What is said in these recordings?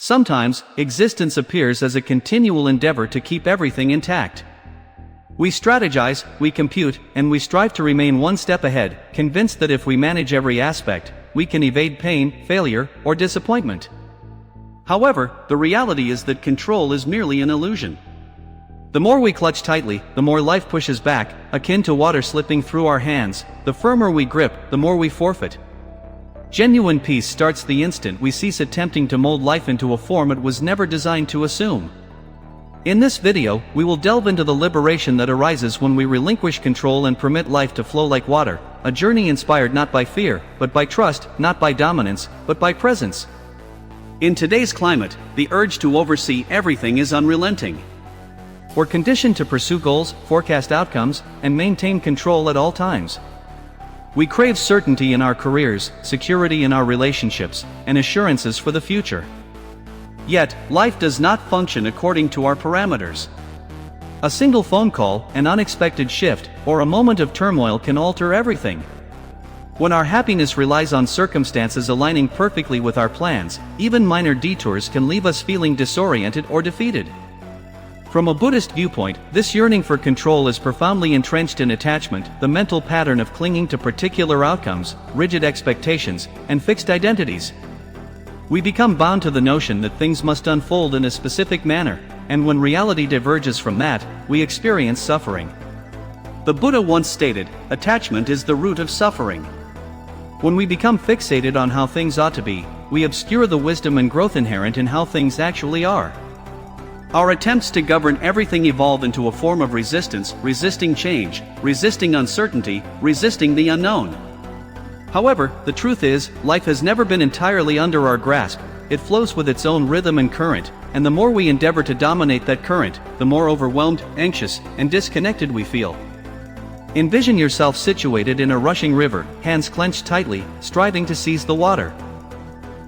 Sometimes, existence appears as a continual endeavor to keep everything intact. We strategize, we compute, and we strive to remain one step ahead, convinced that if we manage every aspect, we can evade pain, failure, or disappointment. However, the reality is that control is merely an illusion. The more we clutch tightly, the more life pushes back, akin to water slipping through our hands. The firmer we grip, the more we forfeit. Genuine peace starts the instant we cease attempting to mold life into a form it was never designed to assume. In this video, we will delve into the liberation that arises when we relinquish control and permit life to flow like water, a journey inspired not by fear, but by trust, not by dominance, but by presence. In today's climate, the urge to oversee everything is unrelenting. We're conditioned to pursue goals, forecast outcomes, and maintain control at all times. We crave certainty in our careers, security in our relationships, and assurances for the future. Yet, life does not function according to our parameters. A single phone call, an unexpected shift, or a moment of turmoil can alter everything. When our happiness relies on circumstances aligning perfectly with our plans, even minor detours can leave us feeling disoriented or defeated. From a Buddhist viewpoint, this yearning for control is profoundly entrenched in attachment, the mental pattern of clinging to particular outcomes, rigid expectations, and fixed identities. We become bound to the notion that things must unfold in a specific manner, and when reality diverges from that, we experience suffering. The Buddha once stated, "Attachment is the root of suffering." When we become fixated on how things ought to be, we obscure the wisdom and growth inherent in how things actually are. Our attempts to govern everything evolve into a form of resistance, resisting change, resisting uncertainty, resisting the unknown. However, the truth is, life has never been entirely under our grasp. It flows with its own rhythm and current, and the more we endeavor to dominate that current, the more overwhelmed, anxious, and disconnected we feel. Envision yourself situated in a rushing river, hands clenched tightly, striving to seize the water.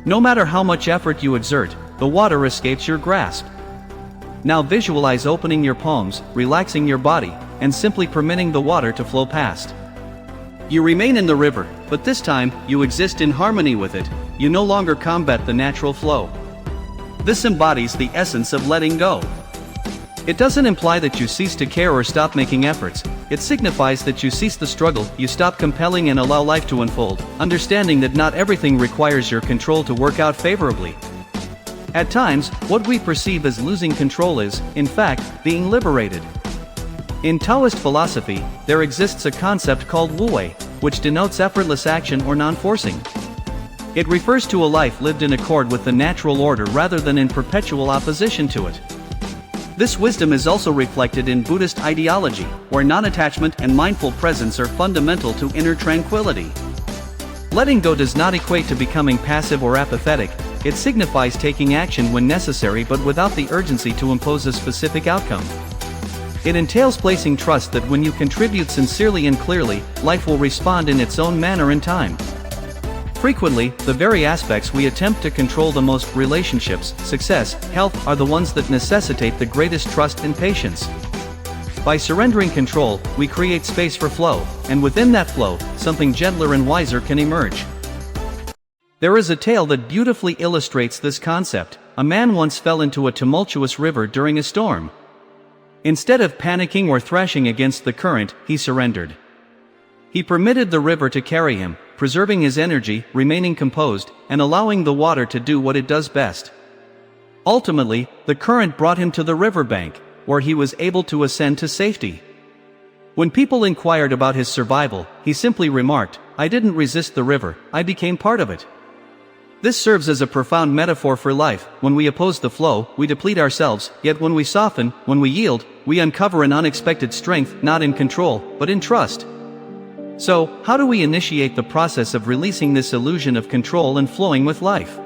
No matter how much effort you exert, the water escapes your grasp. Now visualize opening your palms, relaxing your body, and simply permitting the water to flow past. You remain in the river, but this time, you exist in harmony with it. You no longer combat the natural flow. This embodies the essence of letting go. It doesn't imply that you cease to care or stop making efforts. It signifies that you cease the struggle, you stop compelling and allow life to unfold, understanding that not everything requires your control to work out favorably. At times, what we perceive as losing control is, in fact, being liberated. In Taoist philosophy, there exists a concept called wu-wei, which denotes effortless action or non-forcing. It refers to a life lived in accord with the natural order rather than in perpetual opposition to it. This wisdom is also reflected in Buddhist ideology, where non-attachment and mindful presence are fundamental to inner tranquility. Letting go does not equate to becoming passive or apathetic. It signifies taking action when necessary but without the urgency to impose a specific outcome. It entails placing trust that when you contribute sincerely and clearly, life will respond in its own manner and time. Frequently, the very aspects we attempt to control the most, relationships, success, health, are the ones that necessitate the greatest trust and patience. By surrendering control, we create space for flow, and within that flow, something gentler and wiser can emerge. There is a tale that beautifully illustrates this concept. A man once fell into a tumultuous river during a storm. Instead of panicking or thrashing against the current, he surrendered. He permitted the river to carry him, preserving his energy, remaining composed, and allowing the water to do what it does best. Ultimately, the current brought him to the riverbank, where he was able to ascend to safety. When people inquired about his survival, he simply remarked, "I didn't resist the river, I became part of it." This serves as a profound metaphor for life. When we oppose the flow, we deplete ourselves, yet when we soften, when we yield, we uncover an unexpected strength, not in control, but in trust. So, how do we initiate the process of releasing this illusion of control and flowing with life?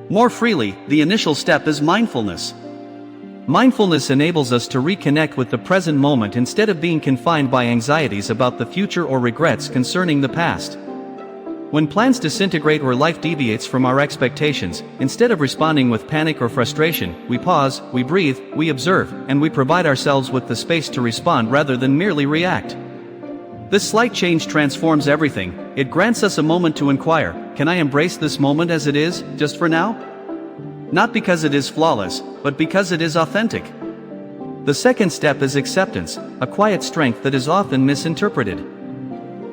More freely, the initial step is mindfulness. Mindfulness enables us to reconnect with the present moment instead of being confined by anxieties about the future or regrets concerning the past. When plans disintegrate or life deviates from our expectations, instead of responding with panic or frustration, we pause, we breathe, we observe, and we provide ourselves with the space to respond rather than merely react. This slight change transforms everything. It grants us a moment to inquire, can I embrace this moment as it is, just for now? Not because it is flawless, but because it is authentic. The second step is acceptance, a quiet strength that is often misinterpreted.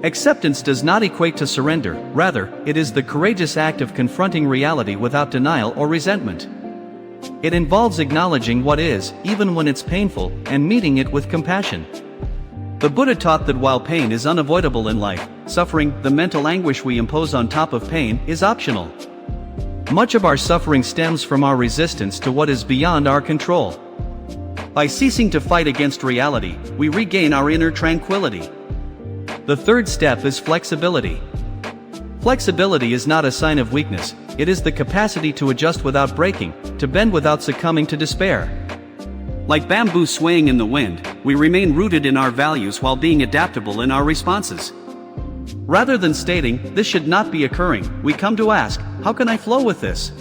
Acceptance does not equate to surrender, rather, it is the courageous act of confronting reality without denial or resentment. It involves acknowledging what is, even when it's painful, and meeting it with compassion. The Buddha taught that while pain is unavoidable in life, suffering, the mental anguish we impose on top of pain, is optional. Much of our suffering stems from our resistance to what is beyond our control. By ceasing to fight against reality, we regain our inner tranquility. The third step is flexibility. Flexibility is not a sign of weakness, it is the capacity to adjust without breaking, to bend without succumbing to despair. Like bamboo swaying in the wind, we remain rooted in our values while being adaptable in our responses. Rather than stating, "This should not be occurring," we come to ask, "How can I flow with this?"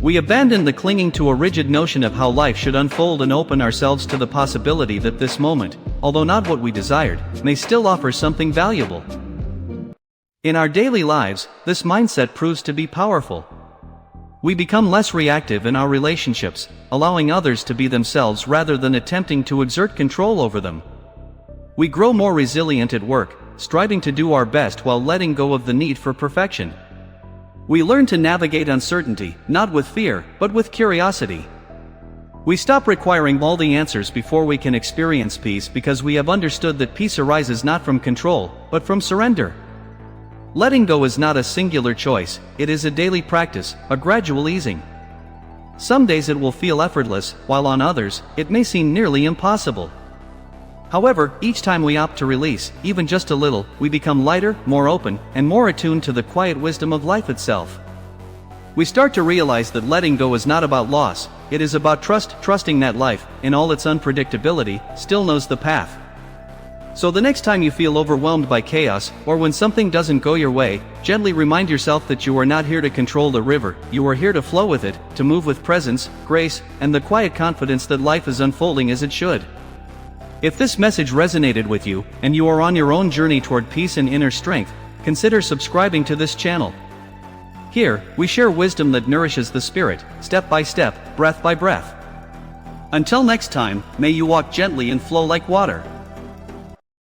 We abandon the clinging to a rigid notion of how life should unfold and open ourselves to the possibility that this moment, although not what we desired, may still offer something valuable. In our daily lives, this mindset proves to be powerful. We become less reactive in our relationships, allowing others to be themselves rather than attempting to exert control over them. We grow more resilient at work, striving to do our best while letting go of the need for perfection. We learn to navigate uncertainty, not with fear, but with curiosity. We stop requiring all the answers before we can experience peace because we have understood that peace arises not from control, but from surrender. Letting go is not a singular choice, it is a daily practice, a gradual easing. Some days it will feel effortless, while on others, it may seem nearly impossible. However, each time we opt to release, even just a little, we become lighter, more open, and more attuned to the quiet wisdom of life itself. We start to realize that letting go is not about loss, it is about trusting that life, in all its unpredictability, still knows the path. So the next time you feel overwhelmed by chaos, or when something doesn't go your way, gently remind yourself that you are not here to control the river, you are here to flow with it, to move with presence, grace, and the quiet confidence that life is unfolding as it should. If this message resonated with you, and you are on your own journey toward peace and inner strength, consider subscribing to this channel. Here, we share wisdom that nourishes the spirit, step by step, breath by breath. Until next time, may you walk gently and flow like water.